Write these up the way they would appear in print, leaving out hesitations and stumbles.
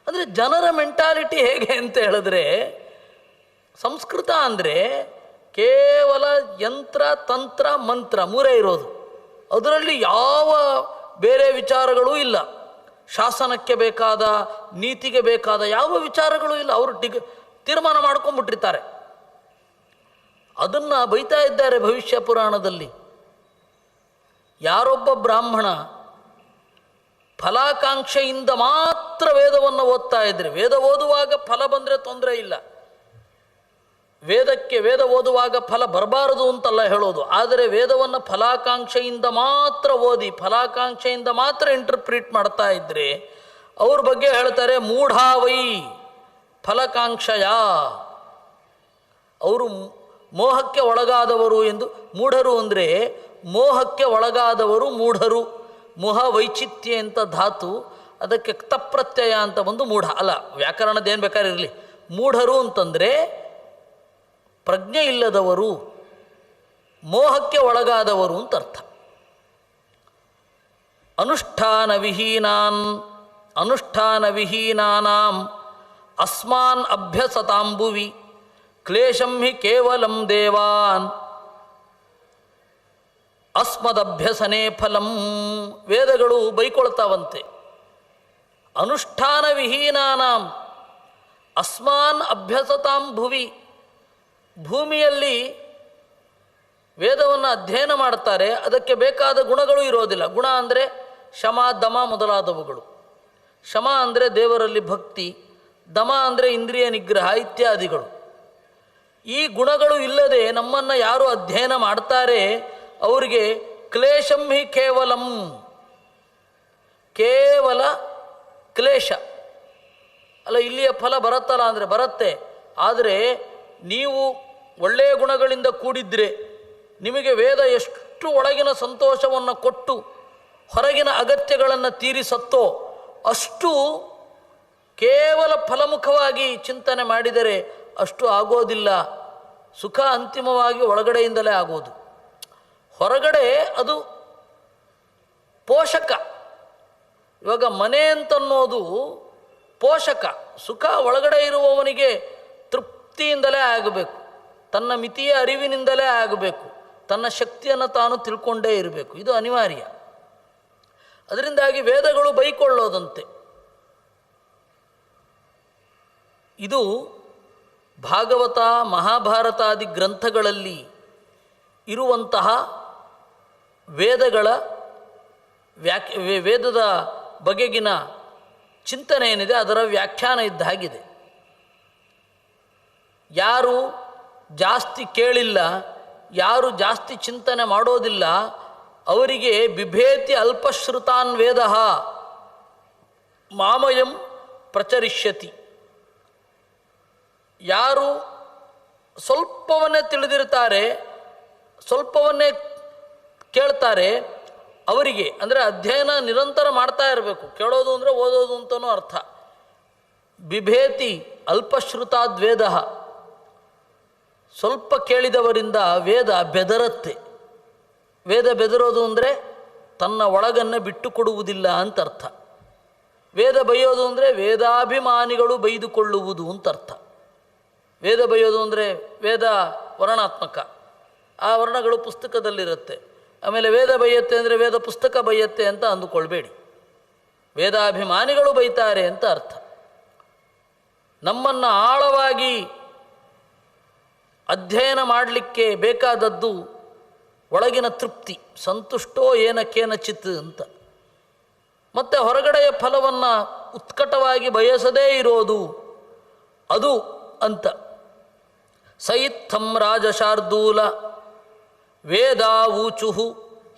ಅಂದರೆ ಜನರ ಮೆಂಟಾಲಿಟಿ ಹೇಗೆ ಅಂತ ಹೇಳಿದ್ರೆ, ಸಂಸ್ಕೃತ ಅಂದರೆ ಕೇವಲ ಯಂತ್ರ ತಂತ್ರ ಮಂತ್ರ ಮೂರೇ ಇರೋದು. ಅದರಲ್ಲಿ ಯಾವ ಬೇರೆ ವಿಚಾರಗಳೂ ಇಲ್ಲ. ಶಾಸನಕ್ಕೆ ಬೇಕಾದ, ನೀತಿಗೆ ಬೇಕಾದ ಯಾವ ವಿಚಾರಗಳೂ ಇಲ್ಲ. ಅವರು ತೀರ್ಮಾನ ಮಾಡ್ಕೊಂಡ್ಬಿಟ್ಟಿರ್ತಾರೆ. ಅದನ್ನು ಬೈತಾ ಇದ್ದಾರೆ ಭವಿಷ್ಯ ಪುರಾಣದಲ್ಲಿ. ಯಾರೊಬ್ಬ ಬ್ರಾಹ್ಮಣ ಫಲಾಕಾಂಕ್ಷೆಯಿಂದ ಮಾತ್ರ ವೇದವನ್ನು ಓದ್ತಾ ಇದ್ರೆ, ವೇದ ಓದುವಾಗ ಫಲ ಬಂದರೆ ತೊಂದರೆ ಇಲ್ಲ, ವೇದ ಓದುವಾಗ ಫಲ ಬರಬಾರದು ಅಂತಲ್ಲ ಹೇಳೋದು. ಆದರೆ ವೇದವನ್ನು ಫಲಾಕಾಂಕ್ಷೆಯಿಂದ ಮಾತ್ರ ಓದಿ, ಫಲಾಕಾಂಕ್ಷೆಯಿಂದ ಮಾತ್ರ ಇಂಟರ್ಪ್ರಿಟ್ ಮಾಡ್ತಾ ಇದ್ದರೆ ಅವ್ರ ಬಗ್ಗೆ ಹೇಳ್ತಾರೆ ಮೂಢಾವೈ ಫಲಕಾಂಕ್ಷಯ, ಅವರು ಮೋಹಕ್ಕೆ ಒಳಗಾದವರು ಎಂದು. ಮೂಢರು ಅಂದರೆ ಮೋಹಕ್ಕೆ ಒಳಗಾದವರು ಮೂಢರು. ಮೋಹ ವೈಚಿತ್ಯ ಅಂತ ಧಾತು, ಅದಕ್ಕೆ ಕ್ತಪ್ರತ್ಯಯ ಅಂತ ಬಂದು ಮೂಢ ಅಲ್ಲ. ವ್ಯಾಕರಣದೇನು ಬೇಕಾದ್ರೆ ಇರಲಿ, ಮೂಢರು ಅಂತಂದರೆ ಪ್ರಜ್ಞೆ ಇಲ್ಲದವರು, ಮೋಹಕ್ಕೆ ಒಳಗಾದವರು ಅಂತ ಅರ್ಥ. ಅನುಷ್ಠಾನ ವಿಹೀನಾನಾಂ ಅಸ್ಮಾನ್ ಅಭ್ಯಸತಾಂಬುವಿ ಕ್ಲೇಶಂ ಹಿ ಕೇವಲಂ ದೇವಾನ್ ಅಸ್ಮದಭ್ಯಸನೇ ಫಲಂ. ವೇದಗಳು ಬೈಕೊಳ್ತಾವಂತೆ. ಅನುಷ್ಠಾನ ವಿಹೀನಾನಾಂ ಅಸ್ಮಾನ್ ಅಭ್ಯಸತಾಂ ಭುವಿ. ಭೂಮಿಯಲ್ಲಿ ವೇದವನ್ನು ಅಧ್ಯಯನ ಮಾಡ್ತಾರೆ, ಅದಕ್ಕೆ ಬೇಕಾದ ಗುಣಗಳು ಇರೋದಿಲ್ಲ. ಗುಣ ಅಂದರೆ ಶಮ ದಮ ಮೊದಲಾದವುಗಳು. ಶಮ ಅಂದರೆ ದೇವರಲ್ಲಿ ಭಕ್ತಿ, ದಮ ಅಂದರೆ ಇಂದ್ರಿಯ ನಿಗ್ರಹ ಇತ್ಯಾದಿಗಳು. ಈ ಗುಣಗಳು ಇಲ್ಲದೆ ನಮ್ಮನ್ನು ಯಾರು ಅಧ್ಯಯನ ಮಾಡ್ತಾರೆ ಅವರಿಗೆ ಕ್ಲೇಶಂ ಹಿ ಕೇವಲಂ, ಕೇವಲ ಕ್ಲೇಶ ಅಲ್ಲ. ಇಲ್ಲಿಯ ಫಲ ಬರುತ್ತಲ್ಲ ಅಂದರೆ ಬರುತ್ತೆ, ಆದರೆ ನೀವು ಒಳ್ಳೆಯ ಗುಣಗಳಿಂದ ಕೂಡಿದ್ರೆ ನಿಮಗೆ ವೇದ ಎಷ್ಟು ಒಳಗಿನ ಸಂತೋಷವನ್ನು ಕೊಟ್ಟು ಹೊರಗಿನ ಅಗತ್ಯಗಳನ್ನು ತೀರಿಸತ್ತೋ ಅಷ್ಟು ಕೇವಲ ಫಲಮುಖವಾಗಿ ಚಿಂತನೆ ಮಾಡಿದರೆ ಅಷ್ಟು ಆಗೋದಿಲ್ಲ. ಸುಖ ಅಂತಿಮವಾಗಿ ಒಳಗಡೆಯಿಂದಲೇ ಆಗೋದು. ಹೊರಗಡೆ ಅದು ಪೋಷಕ. ಇವಾಗ ಮನೆ ಅಂತನ್ನೋದು ಪೋಷಕ. ಸುಖ ಒಳಗಡೆ ಇರುವವನಿಗೆ ತೃಪ್ತಿಯಿಂದಲೇ ಆಗಬೇಕು, ತನ್ನ ಮಿತಿಯ ಅರಿವಿನಿಂದಲೇ ಆಗಬೇಕು, ತನ್ನ ಶಕ್ತಿಯನ್ನು ತಾನು ತಿಳ್ಕೊಂಡೇ ಇರಬೇಕು. ಇದು ಅನಿವಾರ್ಯ. ಅದರಿಂದಾಗಿ ವೇದಗಳು ಬೈಕೊಳ್ಳೋದಂತೆ. ಇದು ಭಾಗವತ ಮಹಾಭಾರತಾದಿ ಗ್ರಂಥಗಳಲ್ಲಿ ಇರುವಂತಹ ವೇದದ ಬಗೆಗಿನ ಚಿಂತನೆ ಏನಿದೆ ಅದರ ವ್ಯಾಖ್ಯಾನ ಇದ್ದ ಹಾಗಿದೆ. ಯಾರು ಜಾಸ್ತಿ ಕೇಳಿಲ್ಲ, ಯಾರು ಜಾಸ್ತಿ ಚಿಂತನೆ ಮಾಡೋದಿಲ್ಲ, ಅವರಿಗೆ ಬಿಭೇತಿ ಅಲ್ಪಶ್ರುತಾನ್ ವೇದ ಮಾಮಯಂ ಪ್ರಚರಿಷ್ಯತಿ. ಯಾರು ಸ್ವಲ್ಪವನ್ನೇ ತಿಳಿದಿರ್ತಾರೆ, ಸ್ವಲ್ಪವನ್ನೇ ಕೇಳ್ತಾರೆ, ಅವರಿಗೆ ಅಂದರೆ ಅಧ್ಯಯನ ನಿರಂತರ ಮಾಡ್ತಾ ಇರಬೇಕು. ಕೇಳೋದು ಅಂದರೆ ಓದೋದು ಅಂತಲೂ ಅರ್ಥ. ಬಿಭೇತಿ ಅಲ್ಪಶ್ರುತಾದ್ವೇದ, ಸ್ವಲ್ಪ ಕೇಳಿದವರಿಂದ ವೇದ ಬೆದರತ್ತೆ. ವೇದ ಬೆದರೋದು ಅಂದರೆ ತನ್ನ ಒಳಗನ್ನು ಬಿಟ್ಟು ಕೊಡುವುದಿಲ್ಲ ಅಂತ ಅರ್ಥ. ವೇದ ಬೈಯೋದು ಅಂದರೆ ವೇದಾಭಿಮಾನಿಗಳು ಬೈದುಕೊಳ್ಳುವುದು ಅಂತ ಅರ್ಥ. ವೇದ ಬೈಯೋದು ಅಂದರೆ ವೇದ ವರ್ಣಾತ್ಮಕ, ಆ ವರ್ಣಗಳು ಪುಸ್ತಕದಲ್ಲಿರುತ್ತೆ. ಆಮೇಲೆ ವೇದ ಬೈಯತ್ತೆ ಅಂದರೆ ವೇದ ಪುಸ್ತಕ ಬೈಯತ್ತೆ ಅಂತ ಅಂದುಕೊಳ್ಬೇಡಿ. ವೇದಾಭಿಮಾನಿಗಳು ಬೈತಾರೆ ಅಂತ ಅರ್ಥ. ನಮ್ಮನ್ನು ಆಳವಾಗಿ ಅಧ್ಯಯನ ಮಾಡಲಿಕ್ಕೆ ಬೇಕಾದದ್ದು ಒಳಗಿನ ತೃಪ್ತಿ, ಸಂತುಷ್ಟೋ ಏನಕ್ಕೇನಚಿತ್ ಅಂತ. ಮತ್ತು ಹೊರಗಡೆಯ ಫಲವನ್ನು ಉತ್ಕಟವಾಗಿ ಬಯಸದೇ ಇರೋದು ಅದು ಅಂತ. ಸಯಿತ್ಥಂ ರಾಜಶಾರ್ದೂಲ ವೇದಾವೂಚುಹು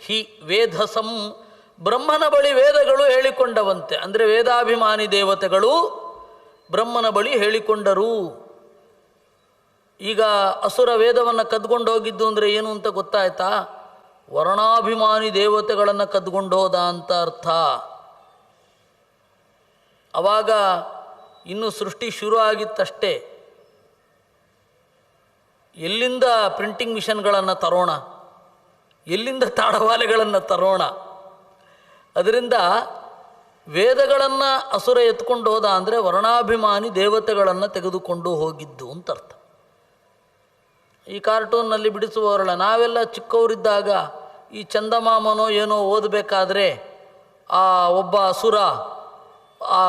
ಹಿ ವೇದಸಂ. ಬ್ರಹ್ಮನ ಬಳಿ ವೇದಗಳು ಹೇಳಿಕೊಂಡವಂತೆ, ಅಂದರೆ ವೇದಾಭಿಮಾನಿ ದೇವತೆಗಳು ಬ್ರಹ್ಮನ ಬಳಿ ಹೇಳಿಕೊಂಡರು. ಈಗ ಅಸುರ ವೇದವನ್ನು ಕದ್ಕೊಂಡು ಹೋಗಿದ್ದು ಅಂದರೆ ಏನು ಅಂತ ಗೊತ್ತಾಯ್ತಾ? ವರ್ಣಾಭಿಮಾನಿ ದೇವತೆಗಳನ್ನು ಕದ್ಕೊಂಡು ಹೋದ ಅಂತ ಅರ್ಥ. ಆವಾಗ ಇನ್ನು ಸೃಷ್ಟಿ ಶುರು ಆಗಿತ್ತಷ್ಟೇ. ಎಲ್ಲಿಂದ ಪ್ರಿಂಟಿಂಗ್ ಮಿಷನ್ಗಳನ್ನು ತರೋಣ, ಎಲ್ಲಿಂದ ತಾಡವಾಲೆಗಳನ್ನು ತರೋಣ? ಅದರಿಂದ ವೇದಗಳನ್ನು ಅಸುರ ಎತ್ಕೊಂಡು ಹೋದ ಅಂದರೆ ವರ್ಣಾಭಿಮಾನಿ ದೇವತೆಗಳನ್ನು ತೆಗೆದುಕೊಂಡು ಹೋಗಿದ್ದು ಅಂತ ಅರ್ಥ. ಈ ಕಾರ್ಟೂನ್ನಲ್ಲಿ ಬಿಡಿಸುವವರಲ್ಲ, ನಾವೆಲ್ಲ ಚಿಕ್ಕವರಿದ್ದಾಗ ಈ ಚಂದಮಾಮನೋ ಏನೋ ಓದಬೇಕಾದ್ರೆ ಆ ಒಬ್ಬ ಅಸುರ ಆ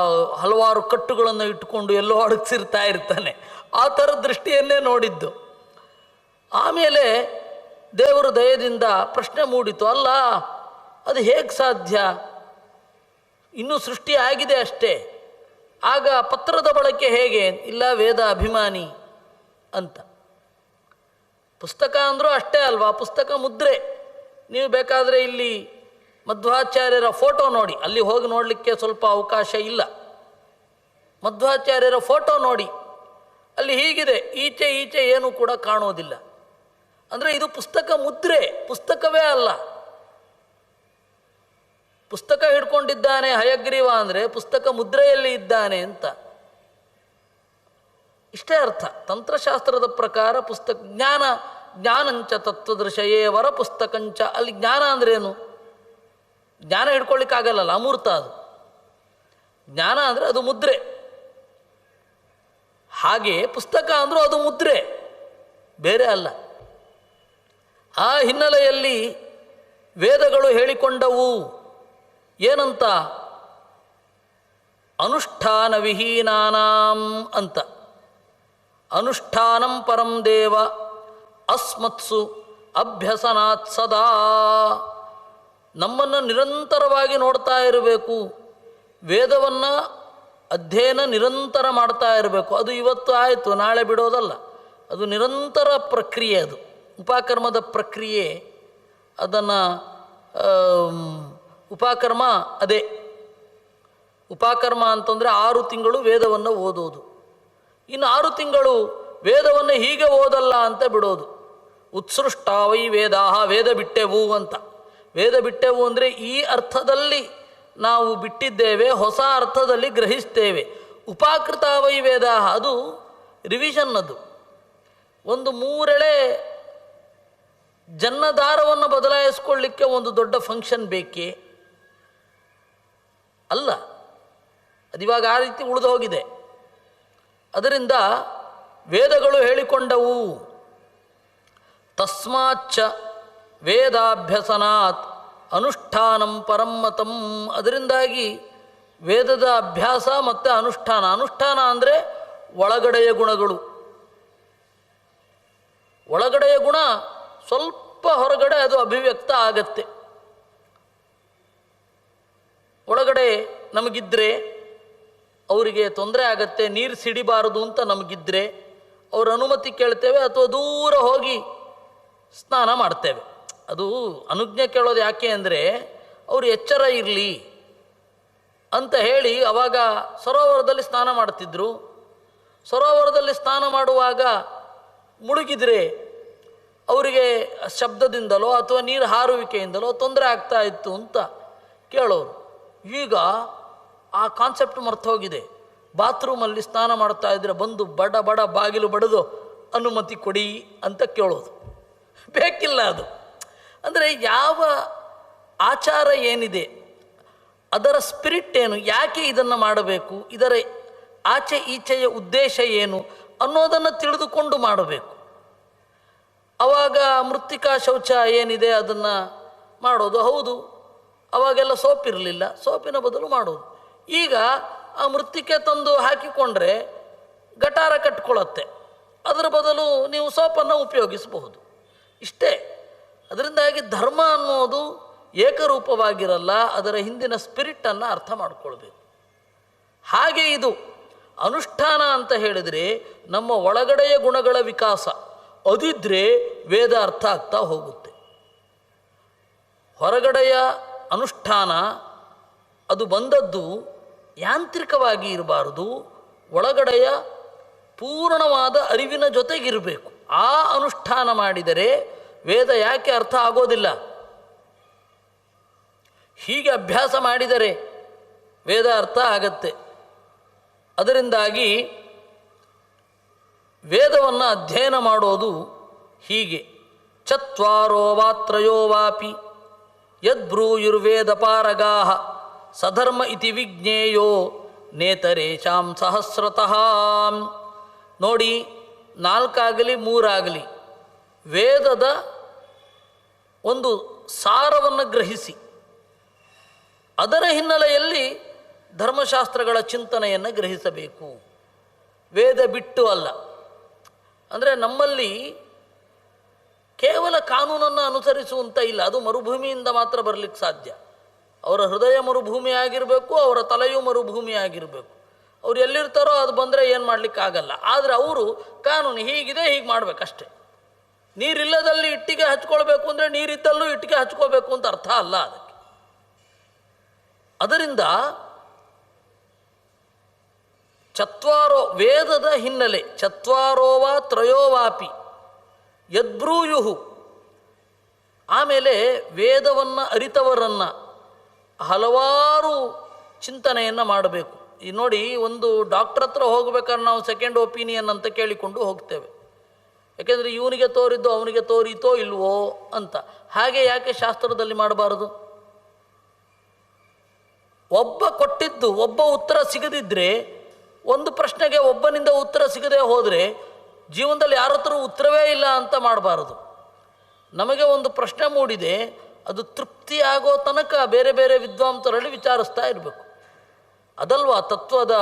ಹಲವಾರು ಕಟ್ಟುಗಳನ್ನು ಇಟ್ಟುಕೊಂಡು ಎಲ್ಲೋ ಅಡಗಿಸಿರ್ತಾ ಇರ್ತಾನೆ. ಆ ಥರ ದೃಷ್ಟಿಯನ್ನೇ ನೋಡಿದ್ದು. ಆಮೇಲೆ ದೇವರ ದಯದಿಂದ ಪ್ರಶ್ನೆ ಮೂಡಿತು, ಅಲ್ಲ ಅದು ಹೇಗೆ ಸಾಧ್ಯ, ಇನ್ನೂ ಸೃಷ್ಟಿ ಆಗಿದೆ ಅಷ್ಟೇ, ಆಗ ಪತ್ರದ ಬಳಕೆ ಹೇಗೆ? ಇಲ್ಲ, ವೇದ ಅಭಿಮಾನಿ ಅಂತ. ಪುಸ್ತಕ ಅಂದರೂ ಅಷ್ಟೇ ಅಲ್ವಾ, ಪುಸ್ತಕ ಮುದ್ರೆ. ನೀವು ಬೇಕಾದರೆ ಇಲ್ಲಿ ಮಧ್ವಾಚಾರ್ಯರ ಫೋಟೋ ನೋಡಿ, ಅಲ್ಲಿ ಹೋಗಿ ನೋಡಲಿಕ್ಕೆ ಸ್ವಲ್ಪ ಅವಕಾಶ ಇಲ್ಲ. ಮಧ್ವಾಚಾರ್ಯರ ಫೋಟೋ ನೋಡಿ, ಅಲ್ಲಿ ಹೀಗಿದೆ, ಈಚೆ ಈಚೆ ಏನೂ ಕೂಡ ಕಾಣೋದಿಲ್ಲ. ಅಂದರೆ ಇದು ಪುಸ್ತಕ ಮುದ್ರೆ, ಪುಸ್ತಕವೇ ಅಲ್ಲ. ಪುಸ್ತಕ ಹಿಡ್ಕೊಂಡಿದ್ದಾನೆ ಹಯಗ್ರೀವ ಅಂದರೆ ಪುಸ್ತಕ ಮುದ್ರೆಯಲ್ಲಿ ಇದ್ದಾನೆ ಅಂತ. ಇಷ್ಟೇ ಅರ್ಥ. ತಂತ್ರಶಾಸ್ತ್ರದ ಪ್ರಕಾರ ಪುಸ್ತಕ ಜ್ಞಾನಂಚ ತತ್ವದೃಶಯೇ ವರ ಪುಸ್ತಕಂಚ. ಅಲ್ಲಿ ಜ್ಞಾನ ಅಂದ್ರೇನು? ಜ್ಞಾನ ಹಿಡ್ಕೊಳ್ಳಿಕ್ಕಾಗಲ್ಲಲ್ಲ, ಅಮೂರ್ತ ಅದು. ಜ್ಞಾನ ಅಂದರೆ ಅದು ಮುದ್ರೆ. ಹಾಗೆ ಪುಸ್ತಕ ಅಂದರೂ ಅದು ಮುದ್ರೆ, ಬೇರೆ ಅಲ್ಲ. ಆ ಹಿನ್ನೆಲೆಯಲ್ಲಿ ವೇದಗಳು ಹೇಳಿಕೊಂಡವು ಏನಂತ? ಅನುಷ್ಠಾನ ವಿಹೀನಾನಾಂ ಅಂತ. ಅನುಷ್ಠಾನಂ ಪರಂ ದೇವ ಅಸ್ಮತ್ಸು ಅಭ್ಯಸನಾತ್ ಸದಾ. ನಮ್ಮನ್ನು ನಿರಂತರವಾಗಿ ನೋಡ್ತಾ ಇರಬೇಕು, ವೇದವನ್ನು ಅಧ್ಯಯನ ನಿರಂತರ ಮಾಡ್ತಾ ಇರಬೇಕು. ಅದು ಇವತ್ತು ಆಯಿತು ನಾಳೆ ಬಿಡೋದಲ್ಲ, ಅದು ನಿರಂತರ ಪ್ರಕ್ರಿಯೆ. ಅದು ಉಪಕರ್ಮದ ಪ್ರಕ್ರಿಯೆ. ಅದನ್ನು ಉಪಕರ್ಮ ಅದೇ. ಉಪಕರ್ಮ ಅಂತಂದರೆ 6 ತಿಂಗಳು ವೇದವನ್ನು ಓದೋದು, ಇನ್ನು 6 ತಿಂಗಳು ವೇದವನ್ನು ಹೀಗೆ ಓದಲ್ಲ ಅಂತ ಬಿಡೋದು. ಉತ್ಸೃಷ್ಟಾವೈ ವೇದಾಹ, ವೇದ ಬಿಟ್ಟೆವು ಅಂತ. ವೇದ ಬಿಟ್ಟೆವು ಅಂದರೆ ಈ ಅರ್ಥದಲ್ಲಿ ನಾವು ಬಿಟ್ಟಿದ್ದೇವೆ, ಹೊಸ ಅರ್ಥದಲ್ಲಿ ಗ್ರಹಿಸ್ತೇವೆ. ಉಪಾಕೃತಾವೈ ವೇದಾಹ ಅದು ರಿವಿಷನ್. ಅದು ಒಂದು 3 ಎಳೆ ಜನ್ನದಾರವನ್ನು ಬದಲಾಯಿಸ್ಕೊಳ್ಳಿಕ್ಕೆ ಒಂದು ದೊಡ್ಡ ಫಂಕ್ಷನ್ ಬೇಕೇ? ಅಲ್ಲ, ಅದಿವಾಗ ಆ ರೀತಿ ಉಳಿದು ಹೋಗಿದೆ. ಅದರಿಂದ ವೇದಗಳು ಹೇಳಿಕೊಂಡವು ತಸ್ಮಾಚ್ಚ ವೇದಾಭ್ಯಸನಾತ್ ಅನುಷ್ಠಾನಂ ಪರಮ್ಮತಂ. ಅದರಿಂದಾಗಿ ವೇದದ ಅಭ್ಯಾಸ ಮತ್ತು ಅನುಷ್ಠಾನ. ಅನುಷ್ಠಾನ ಅಂದರೆ ಒಳಗಡೆಯ ಗುಣಗಳು. ಒಳಗಡೆಯ ಗುಣ ಸ್ವಲ್ಪ ಹೊರಗಡೆ ಅದು ಅಭಿವ್ಯಕ್ತ ಆಗತ್ತೆ. ಒಳಗಡೆ ನಮಗಿದ್ರೆ ಅವರಿಗೆ ತೊಂದರೆ ಆಗತ್ತೆ, ನೀರು ಸಿಡಿಬಾರದು ಅಂತ ನಮಗಿದ್ರೆ ಅವ್ರ ಅನುಮತಿ ಕೇಳ್ತೇವೆ, ಅಥವಾ ದೂರ ಹೋಗಿ ಸ್ನಾನ ಮಾಡ್ತೇವೆ. ಅದು ಅನುಜ್ಞೆ ಕೇಳೋದು ಯಾಕೆ ಅಂದರೆ ಅವರು ಎಚ್ಚರ ಇರಲಿ ಅಂತ ಹೇಳಿ. ಅವಾಗ ಸರೋವರದಲ್ಲಿ ಸ್ನಾನ ಮಾಡ್ತಿದ್ರು. ಸರೋವರದಲ್ಲಿ ಸ್ನಾನ ಮಾಡುವಾಗ ಮುಳುಗಿದ್ರೆ ಅವರಿಗೆ ಶಬ್ದದಿಂದಲೋ ಅಥವಾ ನೀರು ಹಾರುವಿಕೆಯಿಂದಲೋ ತೊಂದರೆ ಆಗ್ತಾ ಇತ್ತು ಅಂತ ಕೇಳೋರು. ಈಗ ಆ ಕಾನ್ಸೆಪ್ಟ್ ಮರ್ತೋಗಿದೆ. ಬಾತ್ರೂಮಲ್ಲಿ ಸ್ನಾನ ಮಾಡ್ತಾ ಇದ್ರೆ ಬಂದು ಬಡ ಬಡ ಬಾಗಿಲು ಬಡಿದು ಅನುಮತಿ ಕೊಡಿ ಅಂತ ಕೇಳೋದು. ಬೇಕಿಲ್ಲ ಅದು. ಅಂದರೆ ಯಾವ ಆಚಾರ ಏನಿದೆ, ಅದರ ಸ್ಪಿರಿಟ್ ಏನು, ಯಾಕೆ ಇದನ್ನು ಮಾಡಬೇಕು, ಇದರ ಆಚೆ ಈಚೆಯ ಉದ್ದೇಶ ಏನು ಅನ್ನೋದನ್ನು ತಿಳಿದುಕೊಂಡು ಮಾಡಬೇಕು. ಆವಾಗ ಮೃತ್ತಿಕಾ ಶೌಚ ಏನಿದೆ ಅದನ್ನು ಮಾಡೋದು. ಹೌದು, ಅವಾಗೆಲ್ಲ ಸೋಪಿರಲಿಲ್ಲ, ಸೋಪಿನ ಬದಲು ಮಾಡೋದು. ಈಗ ಆ ಮೃತ್ತಿಕೆ ತಂದು ಹಾಕಿಕೊಂಡ್ರೆ ಗಟಾರ ಕಟ್ಕೊಳ್ಳುತ್ತೆ, ಅದರ ಬದಲು ನೀವು ಸೋಪನ್ನು ಉಪಯೋಗಿಸಬಹುದು. ಇಷ್ಟೇ. ಅದರಿಂದಾಗಿ ಧರ್ಮ ಅನ್ನೋದು ಏಕರೂಪವಾಗಿರಲ್ಲ, ಅದರ ಹಿಂದಿನ ಸ್ಪಿರಿಟನ್ನು ಅರ್ಥ ಮಾಡಿಕೊಳ್ಬೇಕು. ಹಾಗೆ ಇದು ಅನುಷ್ಠಾನ ಅಂತ ಹೇಳಿದರೆ ನಮ್ಮ ಒಳಗಡೆಯ ಗುಣಗಳ ವಿಕಾಸ. ಅದಿದ್ದರೆ ವೇದ ಅರ್ಥ ಆಗ್ತಾ ಹೋಗುತ್ತೆ. ಹೊರಗಡೆಯ ಅನುಷ್ಠಾನ ಅದು ಬಂದದ್ದು ಯಾಂತ್ರಿಕವಾಗಿ ಇರಬಾರದು, ಒಳಗಡೆಯ ಪೂರ್ಣವಾದ ಅರಿವಿನ ಜೊತೆಗಿರಬೇಕು. ಆ ಅನುಷ್ಠಾನ ಮಾಡಿದರೆ ವೇದ ಯಾಕೆ ಅರ್ಥ ಆಗೋದಿಲ್ಲ? ಹೀಗೆ ಅಭ್ಯಾಸ ಮಾಡಿದರೆ ವೇದ ಅರ್ಥ ಆಗತ್ತೆ. ಅದರಿಂದಾಗಿ ವೇದವನ್ನು ಅಧ್ಯಯನ ಮಾಡೋದು ಹೀಗೆ. ಚತ್ವಾರೋ ವಾ ತ್ರಯೋ ವಾಪಿ ಯದ್ಬ್ರೂಯುರ್ವೇದ ಪಾರಗಾಹ ಸಧರ್ಮ ಇತಿ ವಿಜ್ಞೇಯೋ ನೇತರೇಶಾಂ ಸಹಸ್ರತಃ. ನೋಡಿ, 4 ಆಗಲಿ 3 ಆಗಲಿ ವೇದದ ಒಂದು ಸಾರವನ್ನು ಗ್ರಹಿಸಿ ಅದರ ಹಿನ್ನೆಲೆಯಲ್ಲಿ ಧರ್ಮಶಾಸ್ತ್ರಗಳ ಚಿಂತನೆಯನ್ನು ಗ್ರಹಿಸಬೇಕು, ವೇದ ಬಿಟ್ಟು ಅಲ್ಲ. ಅಂದರೆ ನಮ್ಮಲ್ಲಿ ಕೇವಲ ಕಾನೂನನ್ನು ಅನುಸರಿಸುವಂತ ಇಲ್ಲ, ಅದು ಮರುಭೂಮಿಯಿಂದ ಮಾತ್ರ ಬರಲಿಕ್ಕೆ ಸಾಧ್ಯ. ಅವರ ಹೃದಯ ಮರುಭೂಮಿ ಆಗಿರಬೇಕು, ಅವರ ತಲೆಯೂ ಮರುಭೂಮಿ ಆಗಿರಬೇಕು. ಅವ್ರು ಎಲ್ಲಿರ್ತಾರೋ ಅದು ಬಂದರೆ ಏನು ಮಾಡಲಿಕ್ಕಾಗಲ್ಲ. ಆದರೆ ಅವರು ಕಾನೂನು ಹೀಗಿದೆ, ಹೀಗೆ ಮಾಡಬೇಕಷ್ಟೆ. ನೀರಿಲ್ಲದಲ್ಲಿ ಇಟ್ಟಿಗೆ ಹಚ್ಕೊಳ್ಬೇಕು ಅಂದರೆ ನೀರಿದ್ದಲ್ಲೂ ಇಟ್ಟಿಗೆ ಹಚ್ಕೋಬೇಕು ಅಂತ ಅರ್ಥ ಅಲ್ಲ ಅದಕ್ಕೆ. ಅದರಿಂದ ಚತ್ವಾರೋ ವೇದದ ಹಿನ್ನೆಲೆ, ಚತ್ವಾರೋವ ತ್ರಯೋವಾಪಿ ಯದ್ಬ್ರೂಯುಹು. ಆಮೇಲೆ ವೇದವನ್ನು ಅರಿತವರನ್ನು ಹಲವಾರು ಚಿಂತನೆಯನ್ನು ಮಾಡಬೇಕು. ಈ ನೋಡಿ, ಒಂದು ಡಾಕ್ಟರ್ ಹತ್ರ ಹೋಗ್ಬೇಕಾದ್ರೆ ನಾವು ಸೆಕೆಂಡ್ ಒಪಿನಿಯನ್ ಅಂತ ಕೇಳಿಕೊಂಡು ಹೋಗ್ತೇವೆ. ಯಾಕೆಂದರೆ ಇವನಿಗೆ ತೋರಿದ್ದು ಅವನಿಗೆ ತೋರಿತೋ ಇಲ್ವೋ ಅಂತ. ಹಾಗೆ ಯಾಕೆ ಶಾಸ್ತ್ರದಲ್ಲಿ ಮಾಡಬಾರದು? ಒಬ್ಬ ಕೊಟ್ಟಿದ್ದು ಒಬ್ಬ ಉತ್ತರ ಸಿಗದಿದ್ದರೆ, ಒಂದು ಪ್ರಶ್ನೆಗೆ ಒಬ್ಬನಿಂದ ಉತ್ತರ ಸಿಗದೆ ಹೋದರೆ ಜೀವನದಲ್ಲಿ ಯಾರ ಹತ್ರ ಉತ್ತರವೇ ಇಲ್ಲ ಅಂತ ಮಾಡಬಾರದು. ನಮಗೆ ಒಂದು ಪ್ರಶ್ನೆ ಮೂಡಿದೆ, ಅದು ತೃಪ್ತಿಯಾಗೋ ತನಕ ಬೇರೆ ಬೇರೆ ವಿದ್ವಾಂಸರಲ್ಲಿ ವಿಚಾರಿಸ್ತಾ ಇರಬೇಕು. ಅದಲ್ವಾ ತತ್ವದ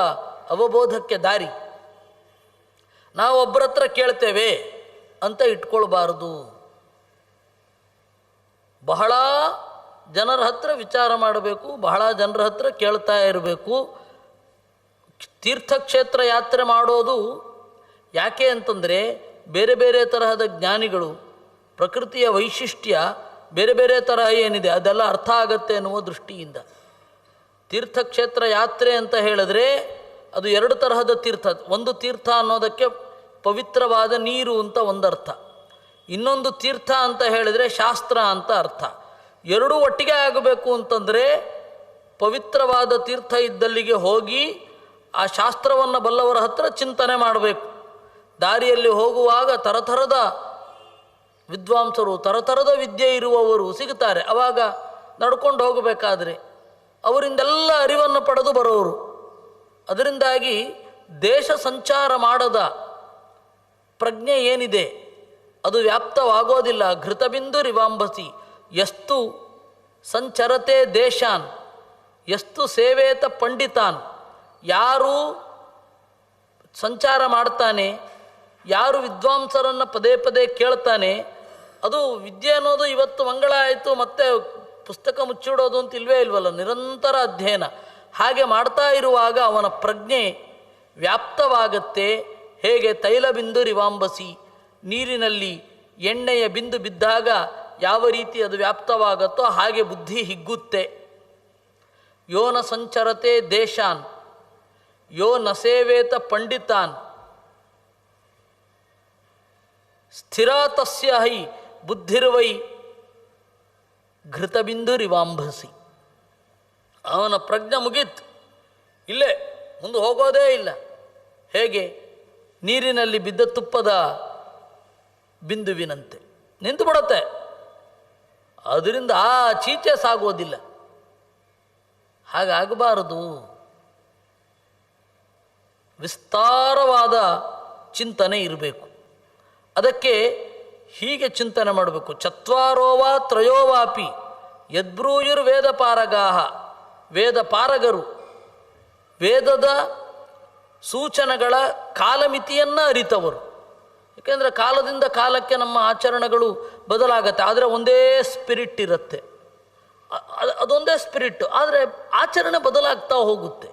ಅವಬೋಧಕ್ಕೆ ದಾರಿ. ನಾವು ಒಬ್ಬರ ಹತ್ರ ಕೇಳ್ತೇವೆ ಅಂತ ಇಟ್ಕೊಳ್ಬಾರದು. ಬಹಳ ಜನರ ಹತ್ರ ವಿಚಾರ ಮಾಡಬೇಕು, ಬಹಳ ಜನರ ಹತ್ರ ಕೇಳ್ತಾ ಇರಬೇಕು. ತೀರ್ಥಕ್ಷೇತ್ರ ಯಾತ್ರೆ ಮಾಡೋದು ಯಾಕೆ ಅಂತಂದರೆ, ಬೇರೆ ಬೇರೆ ತರಹದ ಜ್ಞಾನಿಗಳು, ಪ್ರಕೃತಿಯ ವೈಶಿಷ್ಟ್ಯ ಬೇರೆ ಬೇರೆ ತರಹ ಏನಿದೆ ಅದೆಲ್ಲ ಅರ್ಥ ಆಗತ್ತೆ ಎನ್ನುವ ದೃಷ್ಟಿಯಿಂದ. ತೀರ್ಥಕ್ಷೇತ್ರ ಯಾತ್ರೆ ಅಂತ ಹೇಳಿದ್ರೆ ಅದು 2 ತರಹದ ತೀರ್ಥ. ಒಂದು ತೀರ್ಥ ಅನ್ನೋದಕ್ಕೆ ಪವಿತ್ರವಾದ ನೀರು ಅಂತ ಒಂದರ್ಥ, ಇನ್ನೊಂದು ತೀರ್ಥ ಅಂತ ಹೇಳಿದರೆ ಶಾಸ್ತ್ರ ಅಂತ ಅರ್ಥ. ಎರಡೂ ಒಟ್ಟಿಗೆ ಆಗಬೇಕು ಅಂತಂದರೆ ಪವಿತ್ರವಾದ ತೀರ್ಥ ಇದ್ದಲ್ಲಿಗೆ ಹೋಗಿ ಆ ಶಾಸ್ತ್ರವನ್ನು ಬಲ್ಲವರ ಹತ್ರ ಚಿಂತನೆ ಮಾಡಬೇಕು. ದಾರಿಯಲ್ಲಿ ಹೋಗುವಾಗ ತರತರದ ವಿದ್ವಾಂಸರು, ತರತರದ ವಿದ್ಯೆ ಇರುವವರು ಸಿಗುತ್ತಾರೆ. ಆವಾಗ ನಡ್ಕೊಂಡು ಹೋಗಬೇಕಾದ್ರೆ ಅವರಿಂದೆಲ್ಲ ಅರಿವನ್ನು ಪಡೆದು ಬರೋರು. ಅದರಿಂದಾಗಿ ದೇಶ ಸಂಚಾರ ಮಾಡದ ಪ್ರಜ್ಞೆ ಏನಿದೆ ಅದು ವ್ಯಾಪ್ತವಾಗೋದಿಲ್ಲ. ಘೃತಬಿಂದು ರಿವಾಂಬಸಿ ಎಷ್ಟು ಸಂಚರತೆ ದೇಶಾನ್ ಎಷ್ಟು ಸೇವೇತ ಪಂಡಿತಾನ್. ಯಾರು ಸಂಚಾರ ಮಾಡ್ತಾನೆ, ಯಾರು ವಿದ್ವಾಂಸರನ್ನು ಪದೇ ಪದೇ ಕೇಳ್ತಾನೆ, ಅದು ವಿದ್ಯೆ ಅನ್ನೋದು ಇವತ್ತು ಮಂಗಳ ಆಯಿತು ಮತ್ತೆ ಪುಸ್ತಕ ಮುಚ್ಚಿಡೋದು ಅಂತ ಇಲ್ವೇ ಇಲ್ವಲ್ಲ, ನಿರಂತರ ಅಧ್ಯಯನ. ಹಾಗೆ ಮಾಡ್ತಾ ಇರುವಾಗ ಅವನ ಪ್ರಜ್ಞೆ ವ್ಯಾಪ್ತವಾಗತ್ತೆ. ಹೇಗೆ ತೈಲ ಬಿಂದು ರಿವಾಂಬಸಿ, ನೀರಿನಲ್ಲಿ ಎಣ್ಣೆಯ ಬಿಂದು ಬಿದ್ದಾಗ ಯಾವ ರೀತಿ ಅದು ವ್ಯಾಪ್ತವಾಗತ್ತೋ ಹಾಗೆ ಬುದ್ಧಿ ಹಿಗ್ಗುತ್ತೆ. ಯೋನ ಸಂಚರತೆ ದೇಶಾನ್ ಯೋ ನ ಸೇವೇತ ಪಂಡಿತಾನ್ ಸ್ಥಿರಾ ತಸ್ಯ ಹೈ ಬುದ್ಧಿರ್ವೈ ಘೃತಬಿಂದು ರಿವಾಂಭಸಿ. ಅವನ ಪ್ರಜ್ಞೆ ಮುಗೀತು, ಇಲ್ಲೇ ಮುಂದೆ ಹೋಗೋದೇ ಇಲ್ಲ. ಹೇಗೆ ನೀರಿನಲ್ಲಿ ಬಿದ್ದ ತುಪ್ಪದ ಬಿಂದುವಿನಂತೆ ನಿಂತು ಬಿಡುತ್ತೆ. ಅದರಿಂದ ಚೀಚೆ ಸಾಗೋದಿಲ್ಲ. ಹಾಗಾಗಬಾರದು. ವಿಸ್ತಾರವಾದ ಚಿಂತನೆ ಇರಬೇಕು. ಅದಕ್ಕೆ ಹೀಗೆ ಚಿಂತನೆ ಮಾಡಬೇಕು. ಚತ್ವಾರೋವಾ ತ್ರಯೋವಾಪಿ ಯದ್ಬ್ರೂಯುರ್ ವೇದ ಪಾರಗಾಹ. ವೇದ ಪಾರಗರು ವೇದದ ಸೂಚನೆಗಳ ಕಾಲಮಿತಿಯನ್ನು ಅರಿತವರು. ಏಕೆಂದರೆ ಕಾಲದಿಂದ ಕಾಲಕ್ಕೆ ನಮ್ಮ ಆಚರಣೆಗಳು ಬದಲಾಗತ್ತೆ, ಆದರೆ ಒಂದೇ ಸ್ಪಿರಿಟ್ ಇರುತ್ತೆ. ಅದೊಂದೇ ಸ್ಪಿರಿಟ್, ಆದರೆ ಆಚರಣೆ ಬದಲಾಗ್ತಾ ಹೋಗುತ್ತೆ.